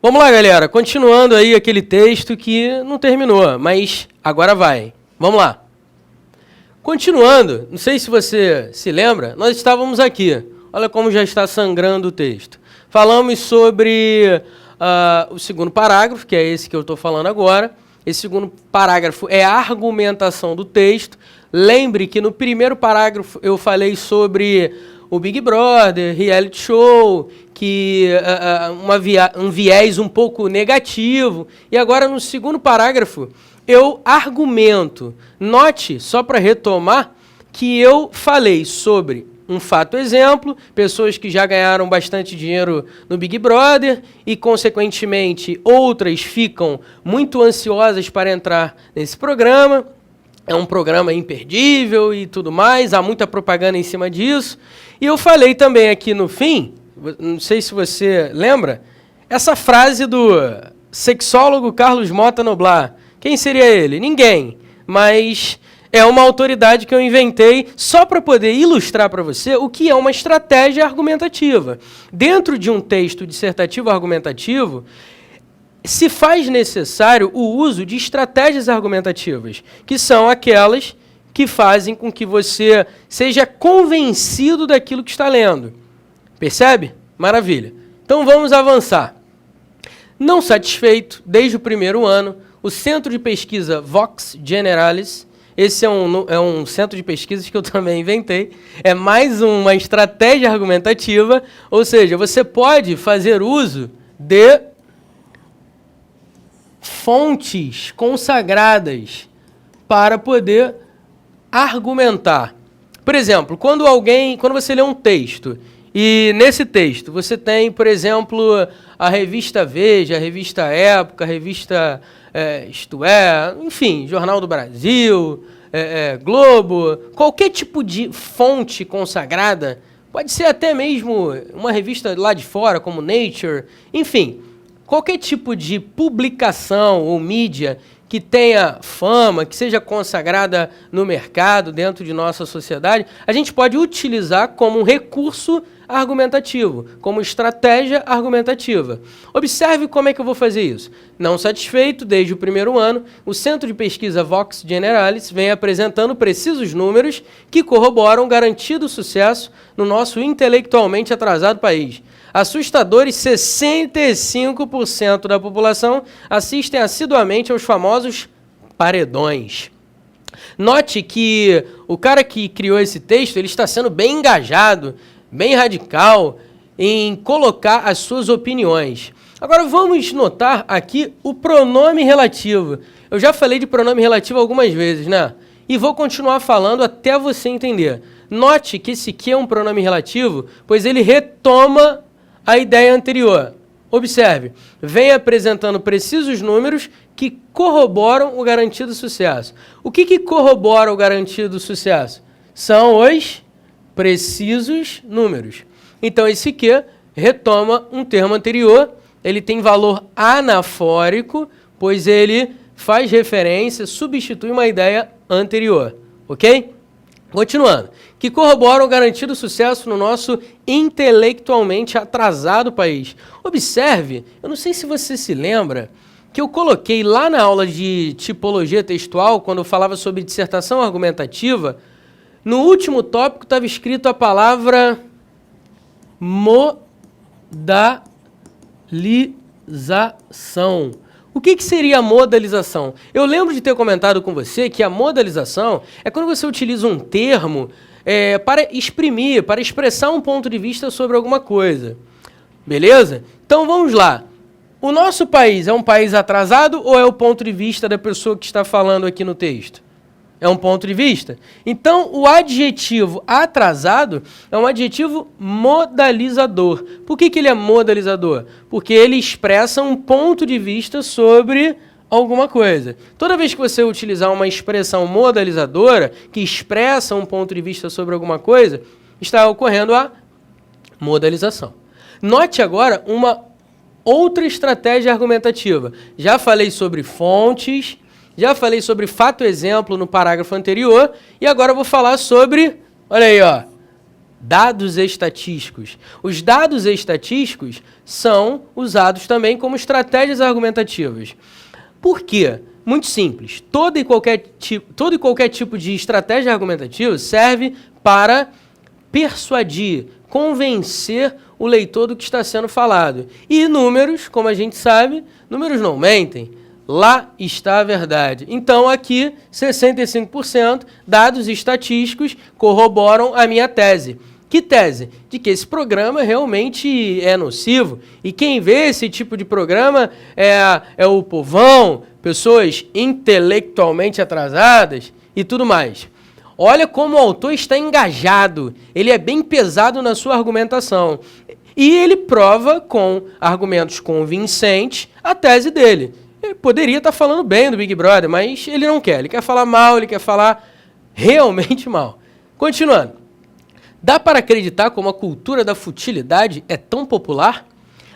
Vamos lá, galera. Continuando aí aquele texto que não terminou, mas agora vai. Vamos lá. Continuando, não sei se você se lembra, nós estávamos aqui. Olha como já está sangrando o texto. Falamos sobre o segundo parágrafo, que é esse que eu estou falando agora. Esse segundo parágrafo é a argumentação do texto. Lembre que no primeiro parágrafo eu falei sobre o Big Brother, reality show, que um viés um pouco negativo. E agora no segundo parágrafo eu argumento. Note, só para retomar, que eu falei sobre um fato exemplo, pessoas que já ganharam bastante dinheiro no Big Brother e, consequentemente, outras ficam muito ansiosas para entrar nesse programa. É um programa imperdível e tudo mais, há muita propaganda em cima disso. E eu falei também aqui no fim, não sei se você lembra, essa frase do sexólogo Carlos Mota Noblar. Quem seria ele? Ninguém, mas é uma autoridade que eu inventei só para poder ilustrar para você o que é uma estratégia argumentativa. Dentro de um texto dissertativo argumentativo, se faz necessário o uso de estratégias argumentativas, que são aquelas que fazem com que você seja convencido daquilo que está lendo. Percebe? Maravilha. Então vamos avançar. Não satisfeito, desde o primeiro ano, o Centro de Pesquisa Vox Generalis, esse é um centro de pesquisas que eu também inventei, é mais uma estratégia argumentativa, ou seja, você pode fazer uso de fontes consagradas para poder argumentar. Por exemplo, quando você lê um texto, e nesse texto você tem, por exemplo, a revista Veja, a revista Época, a revista Isto É, enfim, Jornal do Brasil, Globo, qualquer tipo de fonte consagrada, pode ser até mesmo uma revista lá de fora, como Nature, enfim, qualquer tipo de publicação ou mídia que tenha fama, que seja consagrada no mercado, dentro de nossa sociedade, a gente pode utilizar como um recurso argumentativo, como estratégia argumentativa. Observe como é que eu vou fazer isso. Não satisfeito, desde o primeiro ano, o Centro de Pesquisa Vox Generalis vem apresentando precisos números que corroboram o garantido sucesso no nosso intelectualmente atrasado país. Assustadores 65% da população assistem assiduamente aos famosos paredões. Note que o cara que criou esse texto, ele está sendo bem engajado, bem radical em colocar as suas opiniões. Agora vamos notar aqui o pronome relativo. Eu já falei de pronome relativo algumas vezes, né? E vou continuar falando até você entender. Note que esse que é um pronome relativo, pois ele retoma a ideia anterior. Observe, vem apresentando precisos números que corroboram o garantido sucesso. O que corrobora o garantido sucesso? São os precisos números. Então, esse que retoma um termo anterior, ele tem valor anafórico, pois ele faz referência, substitui uma ideia anterior. Ok? Continuando. Que corroboram o garantido sucesso no nosso intelectualmente atrasado país. Observe, eu não sei se você se lembra, que eu coloquei lá na aula de tipologia textual, quando eu falava sobre dissertação argumentativa, no último tópico estava escrito a palavra modalização. O que seria a modalização? Eu lembro de ter comentado com você que a modalização é quando você utiliza um termo para exprimir, para expressar um ponto de vista sobre alguma coisa. Beleza? Então vamos lá. O nosso país é um país atrasado ou é o ponto de vista da pessoa que está falando aqui no texto? É um ponto de vista. Então, o adjetivo atrasado é um adjetivo modalizador. Por que ele é modalizador? Porque ele expressa um ponto de vista sobre alguma coisa. Toda vez que você utilizar uma expressão modalizadora, que expressa um ponto de vista sobre alguma coisa, está ocorrendo a modalização. Note agora uma outra estratégia argumentativa. Já falei sobre fontes, já falei sobre fato exemplo no parágrafo anterior, e agora eu vou falar sobre, olha aí, ó, dados estatísticos. Os dados estatísticos são usados também como estratégias argumentativas. Por quê? Muito simples. Todo e qualquer tipo de estratégia argumentativa serve para persuadir, convencer o leitor do que está sendo falado. E números, como a gente sabe, números não mentem. Lá está a verdade. Então, aqui, 65% dados estatísticos corroboram a minha tese. Que tese? De que esse programa realmente é nocivo. E quem vê esse tipo de programa é o povão, pessoas intelectualmente atrasadas e tudo mais. Olha como o autor está engajado. Ele é bem pesado na sua argumentação. E ele prova com argumentos convincentes a tese dele. Ele poderia estar falando bem do Big Brother, mas ele não quer. Ele quer falar mal, ele quer falar realmente mal. Continuando. Dá para acreditar como a cultura da futilidade é tão popular?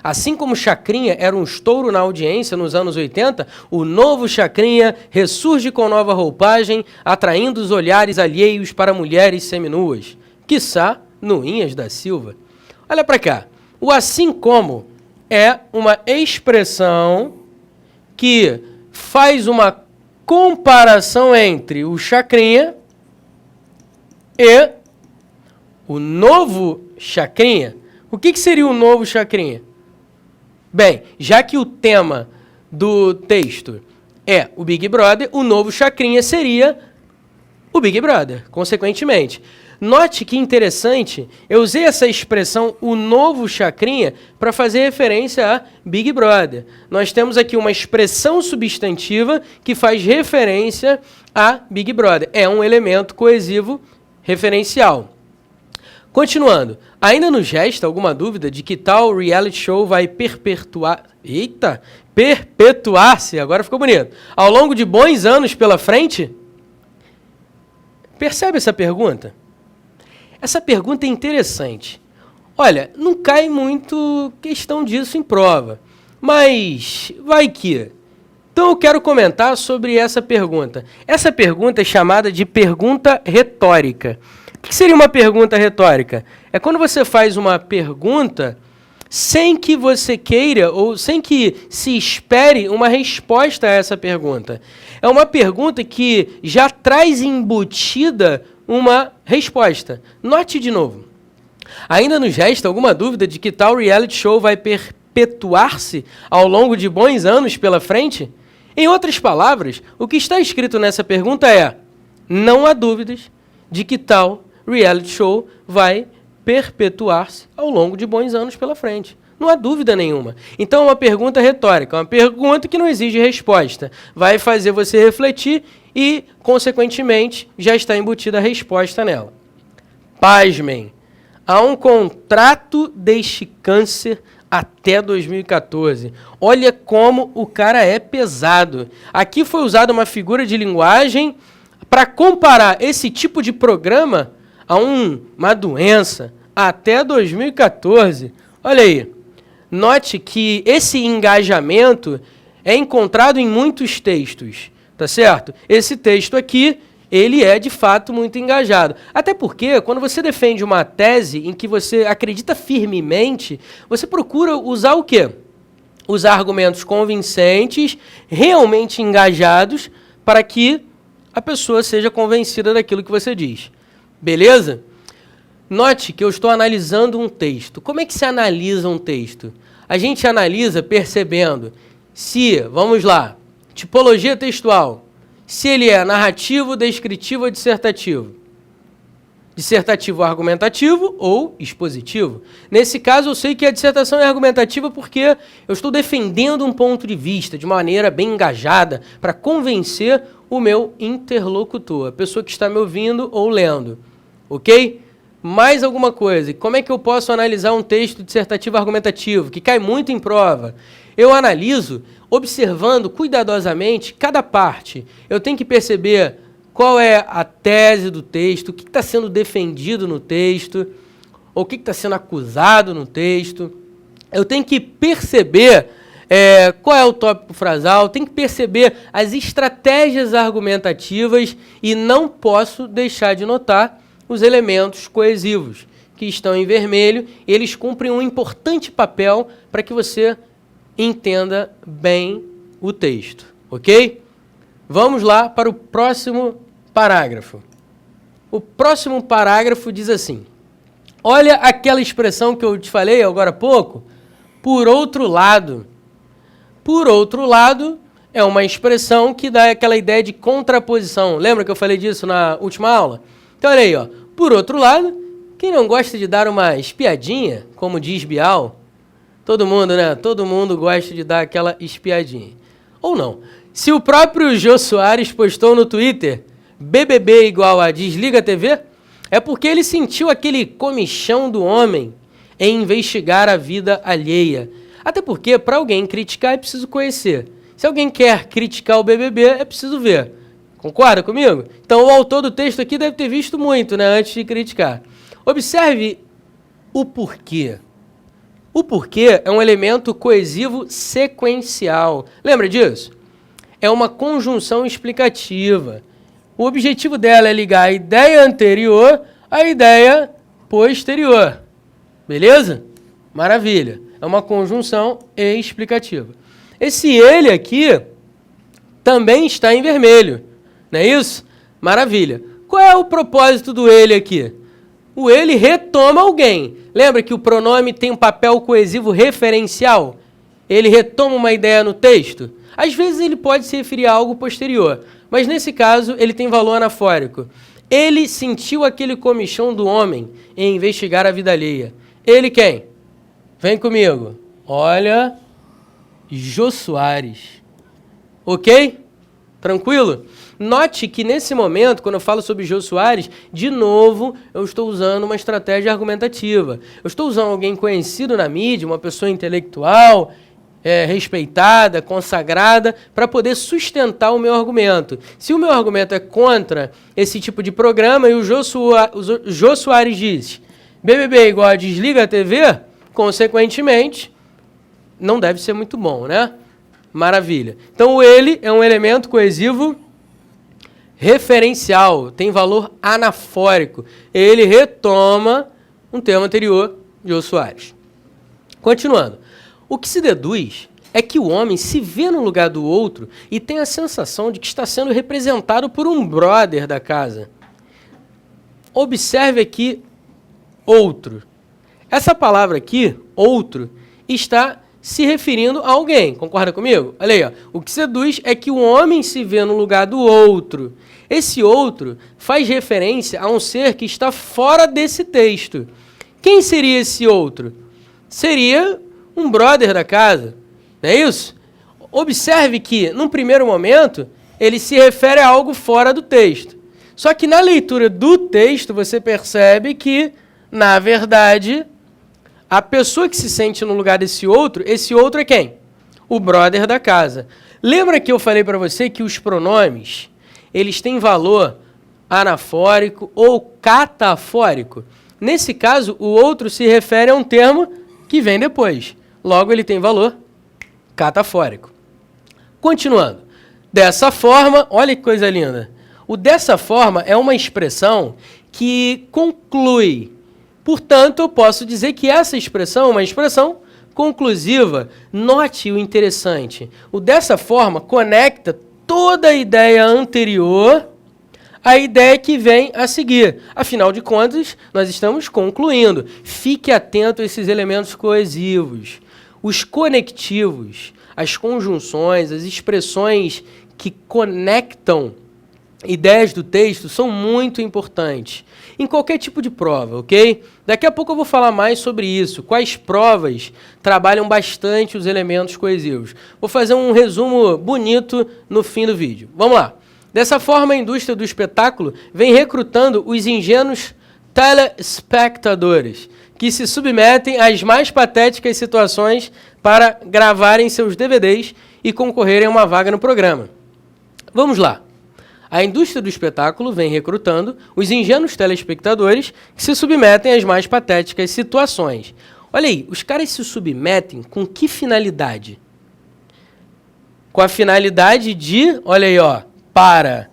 Assim como Chacrinha era um estouro na audiência nos anos 80, o novo Chacrinha ressurge com nova roupagem, atraindo os olhares alheios para mulheres seminuas. Quiçá Nuinhas da Silva. Olha para cá. O assim como é uma expressão que faz uma comparação entre o Chacrinha e o novo Chacrinha. O que seria o novo Chacrinha? Bem, já que o tema do texto é o Big Brother, o novo Chacrinha seria o Big Brother, consequentemente. Note que interessante, eu usei essa expressão, o novo Chacrinha, para fazer referência a Big Brother. Nós temos aqui uma expressão substantiva que faz referência a Big Brother. É um elemento coesivo referencial. Continuando, ainda nos resta alguma dúvida de que tal reality show vai perpetuar-se, agora ficou bonito, ao longo de bons anos pela frente? Percebe essa pergunta? Essa pergunta é interessante. Olha, não cai muito questão disso em prova, mas vai que. Então eu quero comentar sobre essa pergunta. Essa pergunta é chamada de pergunta retórica. O que seria uma pergunta retórica? É quando você faz uma pergunta sem que você queira ou sem que se espere uma resposta a essa pergunta. É uma pergunta que já traz embutida uma resposta. Note de novo. Ainda nos resta alguma dúvida de que tal reality show vai perpetuar-se ao longo de bons anos pela frente? Em outras palavras, o que está escrito nessa pergunta é: não há dúvidas de que tal reality show vai perpetuar-se ao longo de bons anos pela frente. Não há dúvida nenhuma. Então, é uma pergunta retórica, uma pergunta que não exige resposta. Vai fazer você refletir e, consequentemente, já está embutida a resposta nela. Pasmem, há um contrato deste câncer até 2014. Olha como o cara é pesado. Aqui foi usada uma figura de linguagem para comparar esse tipo de programa a uma doença até 2014. Olha aí. Note que esse engajamento é encontrado em muitos textos, tá certo? Esse texto aqui, ele é de fato muito engajado. Até porque, quando você defende uma tese em que você acredita firmemente, você procura usar o quê? Usar argumentos convincentes, realmente engajados, para que a pessoa seja convencida daquilo que você diz. Beleza? Note que eu estou analisando um texto. Como é que se analisa um texto? A gente analisa percebendo se, vamos lá, tipologia textual, se ele é narrativo, descritivo ou dissertativo. Dissertativo argumentativo ou expositivo. Nesse caso, eu sei que a dissertação é argumentativa porque eu estou defendendo um ponto de vista de maneira bem engajada para convencer o meu interlocutor, a pessoa que está me ouvindo ou lendo. Ok? Mais alguma coisa. Como é que eu posso analisar um texto dissertativo argumentativo, que cai muito em prova? Eu analiso observando cuidadosamente cada parte. Eu tenho que perceber qual é a tese do texto, o que está sendo defendido no texto, ou o que está sendo acusado no texto. Eu tenho que perceber qual é o tópico frasal, tenho que perceber as estratégias argumentativas e não posso deixar de notar os elementos coesivos, que estão em vermelho, eles cumprem um importante papel para que você entenda bem o texto, ok? Vamos lá para o próximo parágrafo. O próximo parágrafo diz assim: olha aquela expressão que eu te falei agora há pouco, por outro lado. Por outro lado, é uma expressão que dá aquela ideia de contraposição. Lembra que eu falei disso na última aula? Então, olha aí, ó. Por outro lado, quem não gosta de dar uma espiadinha, como diz Bial? Todo mundo, né? Todo mundo gosta de dar aquela espiadinha. Ou não. Se o próprio Jô Soares postou no Twitter BBB igual a desliga a TV, é porque ele sentiu aquele comichão do homem em investigar a vida alheia. Até porque, para alguém criticar, é preciso conhecer. Se alguém quer criticar o BBB, é preciso ver. Concorda comigo? Então, o autor do texto aqui deve ter visto muito, né, antes de criticar. Observe o porquê. O porquê é um elemento coesivo sequencial. Lembra disso? É uma conjunção explicativa. O objetivo dela é ligar a ideia anterior à ideia posterior. Beleza? Maravilha. É uma conjunção explicativa. Esse ele aqui também está em vermelho. Não é isso? Maravilha. Qual é o propósito do ele aqui? O ele retoma alguém. Lembra que o pronome tem um papel coesivo referencial? Ele retoma uma ideia no texto? Às vezes ele pode se referir a algo posterior, mas nesse caso ele tem valor anafórico. Ele sentiu aquele comichão do homem em investigar a vida alheia. Ele quem? Vem comigo. Olha, Jô Soares. Ok? Tranquilo? Note que nesse momento, quando eu falo sobre Jô Soares, de novo eu estou usando uma estratégia argumentativa. Eu estou usando alguém conhecido na mídia, uma pessoa intelectual, respeitada, consagrada, para poder sustentar o meu argumento. Se o meu argumento é contra esse tipo de programa e o Jô Soares diz BBB igual a desliga a TV, consequentemente, não deve ser muito bom, né? Maravilha. Então, o ele é um elemento coesivo referencial, tem valor anafórico. Ele retoma um termo anterior de Jô Soares. Continuando. O que se deduz é que o homem se vê no lugar do outro e tem a sensação de que está sendo representado por um brother da casa. Observe aqui outro. Essa palavra aqui, outro, está se referindo a alguém. Concorda comigo? Olha aí, ó. O que se deduz é que o homem se vê no lugar do outro. Esse outro faz referência a um ser que está fora desse texto. Quem seria esse outro? Seria um brother da casa, não é isso? Observe que, num primeiro momento, ele se refere a algo fora do texto. Só que na leitura do texto, você percebe que, na verdade, a pessoa que se sente no lugar desse outro é quem? O brother da casa. Lembra que eu falei para você que os pronomes, eles têm valor anafórico ou catafórico? Nesse caso, o outro se refere a um termo que vem depois. Logo, ele tem valor catafórico. Continuando. Dessa forma, olha que coisa linda. O dessa forma é uma expressão que conclui. Portanto, eu posso dizer que essa expressão é uma expressão conclusiva. Note o interessante. O dessa forma conecta toda a ideia anterior à ideia que vem a seguir. Afinal de contas, nós estamos concluindo. Fique atento a esses elementos coesivos. Os conectivos, as conjunções, as expressões que conectam ideias do texto são muito importantes em qualquer tipo de prova, ok? Daqui a pouco eu vou falar mais sobre isso, quais provas trabalham bastante os elementos coesivos. Vou fazer um resumo bonito no fim do vídeo. Vamos lá. Dessa forma, a indústria do espetáculo vem recrutando os ingênuos telespectadores, que se submetem às mais patéticas situações para gravarem seus DVDs e concorrerem a uma vaga no programa. Vamos lá. A indústria do espetáculo vem recrutando os ingênuos telespectadores que se submetem às mais patéticas situações. Olha aí, os caras se submetem com que finalidade? Com a finalidade de, olha aí, ó, para.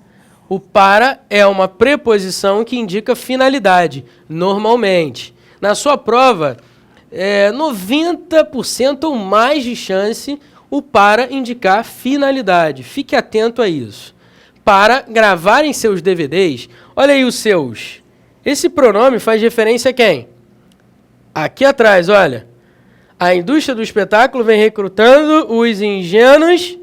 O para é uma preposição que indica finalidade, normalmente. Na sua prova, 90% ou mais de chance o para indicar finalidade. Fique atento a isso. Para gravar em seus DVDs, olha aí os seus. Esse pronome faz referência a quem? Aqui atrás, olha. A indústria do espetáculo vem recrutando os ingênuos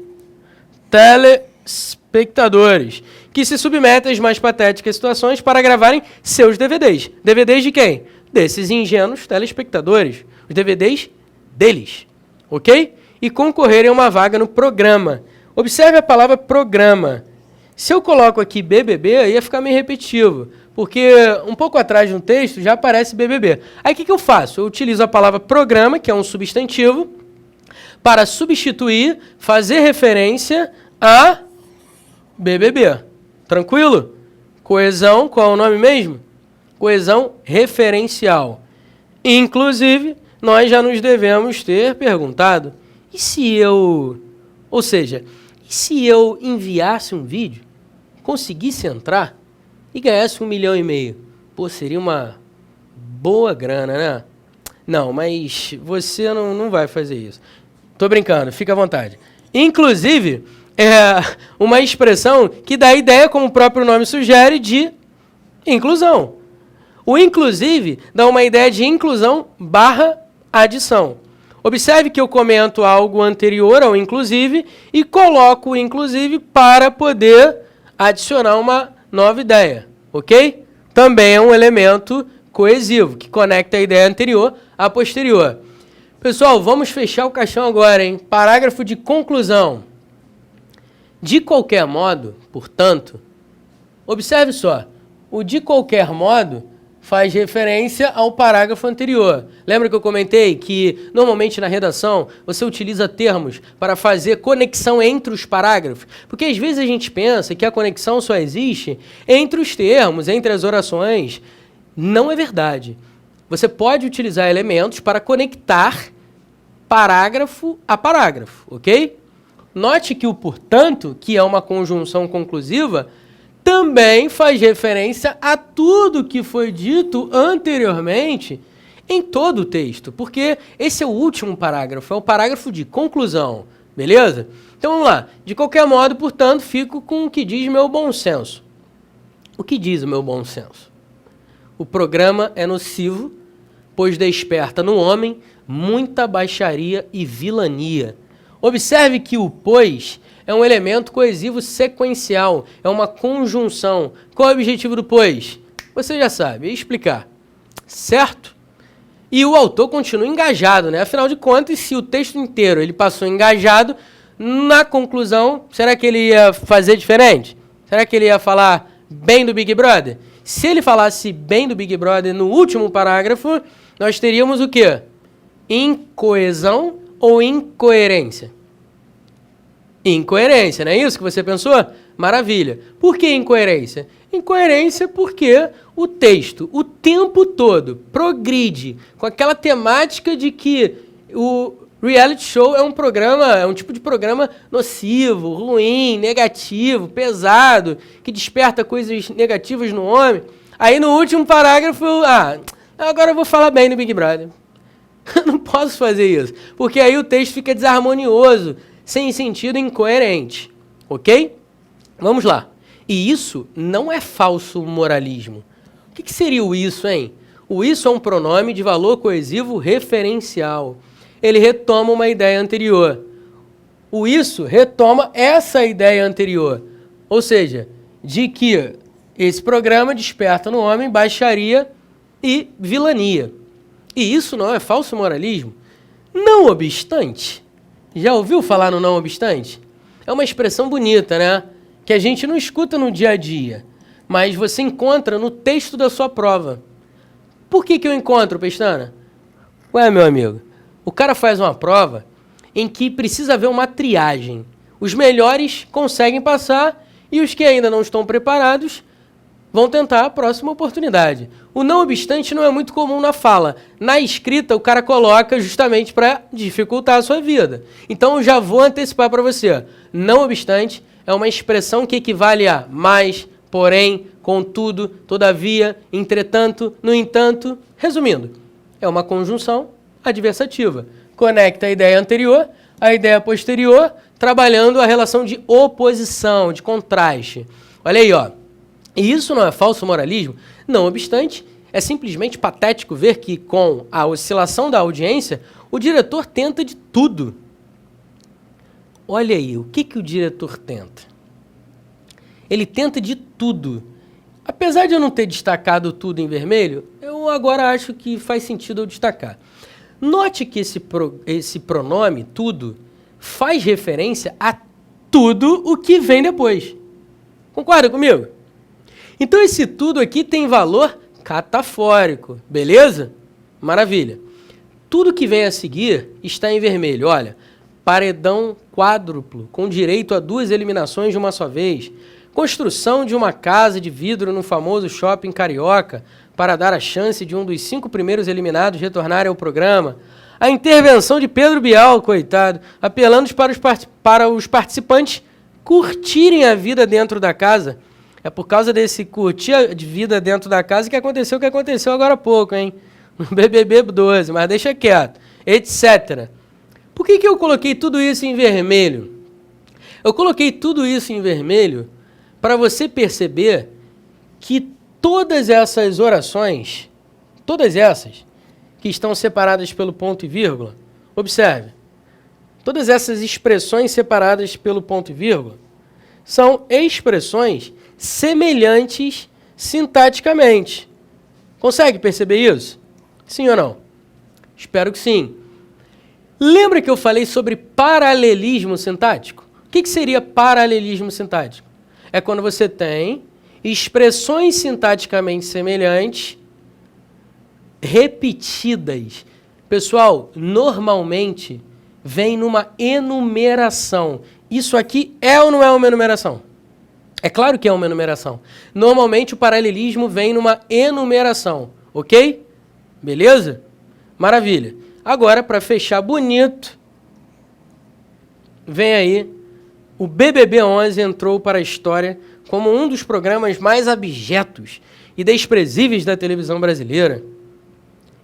telespectadores, que se submetem às mais patéticas situações para gravarem seus DVDs. DVDs de quem? Desses ingênuos telespectadores. Os DVDs deles. Ok? E concorrerem a uma vaga no programa. Observe a palavra programa. Se eu coloco aqui BBB, ia ficar meio repetitivo, porque um pouco atrás no texto já aparece BBB. Aí o que eu faço? Eu utilizo a palavra programa, que é um substantivo, para substituir, fazer referência a BBB. Tranquilo? Coesão, qual é o nome mesmo? Coesão referencial. Inclusive, nós já nos devemos ter perguntado, e se eu enviasse um vídeo, conseguisse entrar e ganhasse 1,5 milhão? Pô, seria uma boa grana, né? Não, mas você não vai fazer isso. Tô brincando, fica à vontade. Inclusive, é uma expressão que dá ideia, como o próprio nome sugere, de inclusão. O inclusive dá uma ideia de inclusão barra adição. Observe que eu comento algo anterior ao inclusive e coloco o inclusive para poder adicionar uma nova ideia, ok? Também é um elemento coesivo, que conecta a ideia anterior à posterior. Pessoal, vamos fechar o caixão agora, hein? Parágrafo de conclusão. De qualquer modo, portanto, observe só, o de qualquer modo faz referência ao parágrafo anterior. Lembra que eu comentei que, normalmente, na redação, você utiliza termos para fazer conexão entre os parágrafos? Porque, às vezes, a gente pensa que a conexão só existe entre os termos, entre as orações. Não é verdade. Você pode utilizar elementos para conectar parágrafo a parágrafo, ok? Note que o portanto, que é uma conjunção conclusiva, também faz referência a tudo que foi dito anteriormente em todo o texto, porque esse é o último parágrafo, é o parágrafo de conclusão, beleza? Então vamos lá. De qualquer modo, portanto, fico com o que diz meu bom senso. O que diz o meu bom senso? O programa é nocivo, pois desperta no homem muita baixaria e vilania. Observe que o pois é um elemento coesivo sequencial, é uma conjunção. Qual é o objetivo do pois? Você já sabe, explicar. Certo? E o autor continua engajado, né? Afinal de contas, se o texto inteiro ele passou engajado, na conclusão, será que ele ia fazer diferente? Será que ele ia falar bem do Big Brother? Se ele falasse bem do Big Brother no último parágrafo, nós teríamos o quê? Incoesão ou incoerência? Incoerência, não é isso que você pensou? Maravilha. Por que incoerência? Incoerência porque o texto, o tempo todo, progride com aquela temática de que o reality show é um programa, é um tipo de programa nocivo, ruim, negativo, pesado, que desperta coisas negativas no homem. Aí no último parágrafo, agora eu vou falar bem do Big Brother. Não posso fazer isso, porque aí o texto fica desarmonioso, sem sentido, incoerente, ok? Vamos lá. E isso não é falso moralismo. O que seria o isso, hein? O isso é um pronome de valor coesivo referencial. Ele retoma uma ideia anterior. O isso retoma essa ideia anterior. Ou seja, de que esse programa desperta no homem baixaria e vilania. E isso não é falso moralismo? Não obstante, já ouviu falar no não obstante? É uma expressão bonita, né? Que a gente não escuta no dia a dia, mas você encontra no texto da sua prova. Por que eu encontro, Pestana? Ué, meu amigo, o cara faz uma prova em que precisa haver uma triagem. Os melhores conseguem passar e os que ainda não estão preparados vão tentar a próxima oportunidade. O não obstante não é muito comum na fala. Na escrita, o cara coloca justamente para dificultar a sua vida. Então, eu já vou antecipar para você. Não obstante é uma expressão que equivale a mais, porém, contudo, todavia, entretanto, no entanto. Resumindo, É uma conjunção adversativa. Conecta a ideia anterior à ideia posterior, trabalhando a relação de oposição, de contraste. Olha aí, ó. E isso não é falso moralismo? Não obstante, é simplesmente patético ver que, com a oscilação da audiência, o diretor tenta de tudo. Olha aí, o que o diretor tenta? Ele tenta de tudo. Apesar de eu não ter destacado tudo em vermelho, eu agora acho que faz sentido eu destacar. Note que esse pronome, tudo, faz referência a tudo o que vem depois. Concorda comigo? Então esse tudo aqui tem valor catafórico, beleza? Maravilha. Tudo que vem a seguir está em vermelho. Olha, paredão quádruplo, com direito a 2 eliminações de uma só vez. Construção de uma casa de vidro no famoso shopping carioca para dar a chance de um dos 5 primeiros eliminados retornarem ao programa. A intervenção de Pedro Bial, coitado, apelando para os participantes curtirem a vida dentro da casa. É por causa desse curtir a vida dentro da casa que aconteceu o que aconteceu agora há pouco, hein? No BBB 12, mas deixa quieto, etc. Por que eu coloquei tudo isso em vermelho? Eu coloquei tudo isso em vermelho para você perceber que todas essas orações, todas essas que estão separadas pelo ponto e vírgula, observe, todas essas expressões separadas pelo ponto e vírgula são expressões semelhantes sintaticamente. Consegue perceber isso? Sim ou não? Espero que sim. Lembra que eu falei sobre paralelismo sintático? O que seria paralelismo sintático? É quando você tem expressões sintaticamente semelhantes repetidas. Pessoal, normalmente vem numa enumeração. Isso aqui é ou não é uma enumeração? É claro que é uma enumeração. Normalmente o paralelismo vem numa enumeração, ok? Beleza? Maravilha. Agora, para fechar bonito, vem aí, o BBB 11 entrou para a história como um dos programas mais abjetos e desprezíveis da televisão brasileira.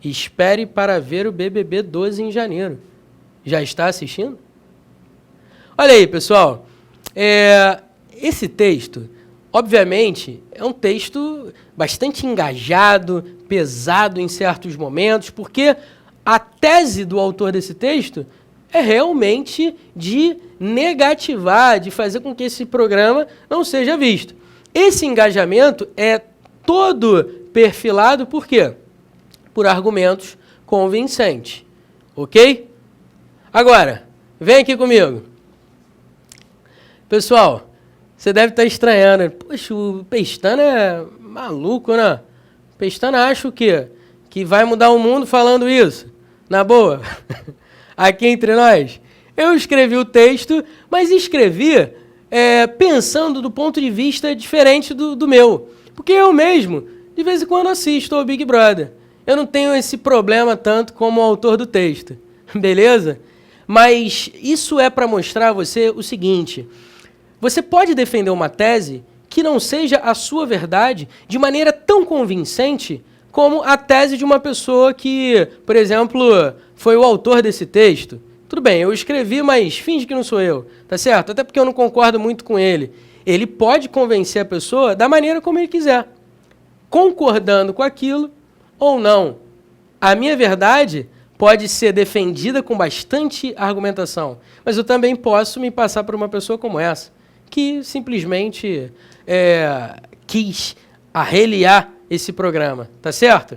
Espere para ver o BBB 12 em janeiro. Já está assistindo? Olha aí, pessoal. Esse texto, obviamente, é um texto bastante engajado, pesado em certos momentos, porque a tese do autor desse texto é realmente de negativar, de fazer com que esse programa não seja visto. Esse engajamento é todo perfilado por quê? Por argumentos convincentes, ok? Agora, vem aqui comigo. Pessoal, você deve estar estranhando. Poxa, o Pestana é maluco, né? O Pestana acha o quê? Que vai mudar o mundo falando isso? Na boa? Aqui entre nós? Eu escrevi o texto, mas escrevi pensando do ponto de vista diferente do meu. Porque eu mesmo, de vez em quando, assisto ao Big Brother. Eu não tenho esse problema tanto como o autor do texto. Beleza? Mas isso é para mostrar a você o seguinte: você pode defender uma tese que não seja a sua verdade de maneira tão convincente como a tese de uma pessoa que, por exemplo, foi o autor desse texto. Tudo bem, eu escrevi, mas finge que não sou eu, tá certo? Até porque eu não concordo muito com ele. Ele pode convencer a pessoa da maneira como ele quiser, concordando com aquilo ou não. A minha verdade pode ser defendida com bastante argumentação, mas eu também posso me passar por uma pessoa como essa, que simplesmente quis arreliar esse programa, tá certo?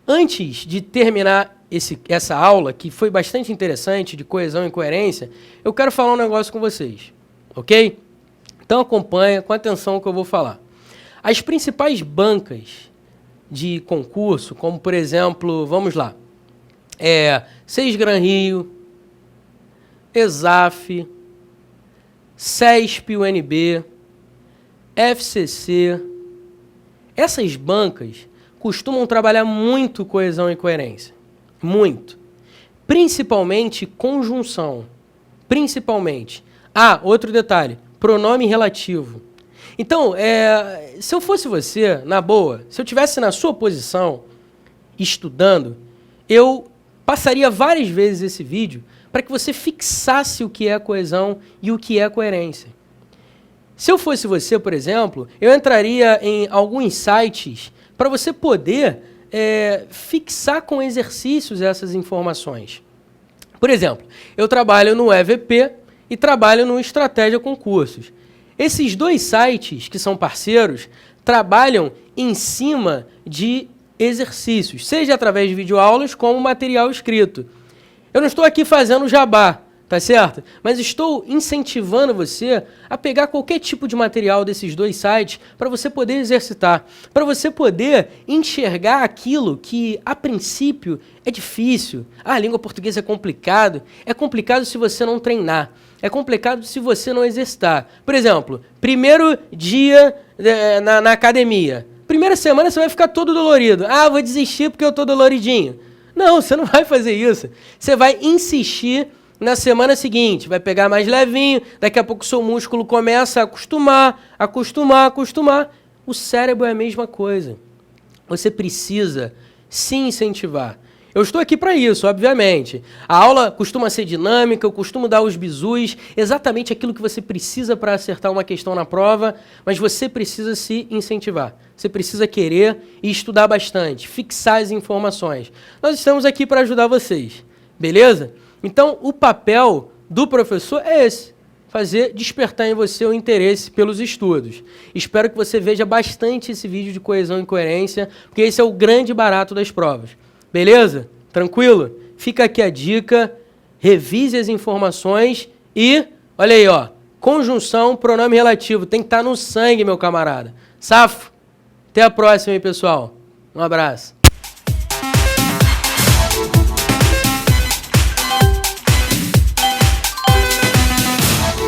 Antes de terminar essa aula, que foi bastante interessante, de coesão e coerência, eu quero falar um negócio com vocês, ok? Então acompanha com atenção o que eu vou falar. As principais bancas de concurso, como por exemplo, vamos lá, Sesgran Rio, ESAF, CESP UNB, FCC, essas bancas costumam trabalhar muito coesão e coerência. Muito. Principalmente conjunção. Principalmente. Outro detalhe. Pronome relativo. Então, se eu fosse você, na boa, se eu estivesse na sua posição, estudando, eu passaria várias vezes esse vídeo para que você fixasse o que é coesão e o que é coerência. Se eu fosse você, por exemplo, eu entraria em alguns sites para você poder fixar com exercícios essas informações. Por exemplo, eu trabalho no EVP e trabalho no Estratégia Concursos. Esses dois sites, que são parceiros, trabalham em cima de exercícios, seja através de videoaulas como material escrito. Eu não estou aqui fazendo jabá, tá certo? Mas estou incentivando você a pegar qualquer tipo de material desses dois sites para você poder exercitar, para você poder enxergar aquilo que, a princípio, é difícil. Ah, a língua portuguesa é complicado. É complicado se você não treinar. É complicado se você não exercitar. Por exemplo, primeiro dia na academia. Primeira semana você vai ficar todo dolorido. Ah, vou desistir porque eu estou doloridinho. Não, você não vai fazer isso. Você vai insistir na semana seguinte, vai pegar mais levinho, daqui a pouco o seu músculo começa a acostumar. O cérebro é a mesma coisa. Você precisa se incentivar. Eu estou aqui para isso, obviamente. A aula costuma ser dinâmica, eu costumo dar os bizus, exatamente aquilo que você precisa para acertar uma questão na prova, mas você precisa se incentivar. Você precisa querer e estudar bastante, fixar as informações. Nós estamos aqui para ajudar vocês, beleza? Então, o papel do professor é esse, despertar em você o interesse pelos estudos. Espero que você veja bastante esse vídeo de coesão e coerência, porque esse é o grande barato das provas. Beleza? Tranquilo? Fica aqui a dica, revise as informações e, olha aí, ó, conjunção, pronome relativo, tem que estar no sangue, meu camarada. Safo? Até a próxima aí, pessoal. Um abraço.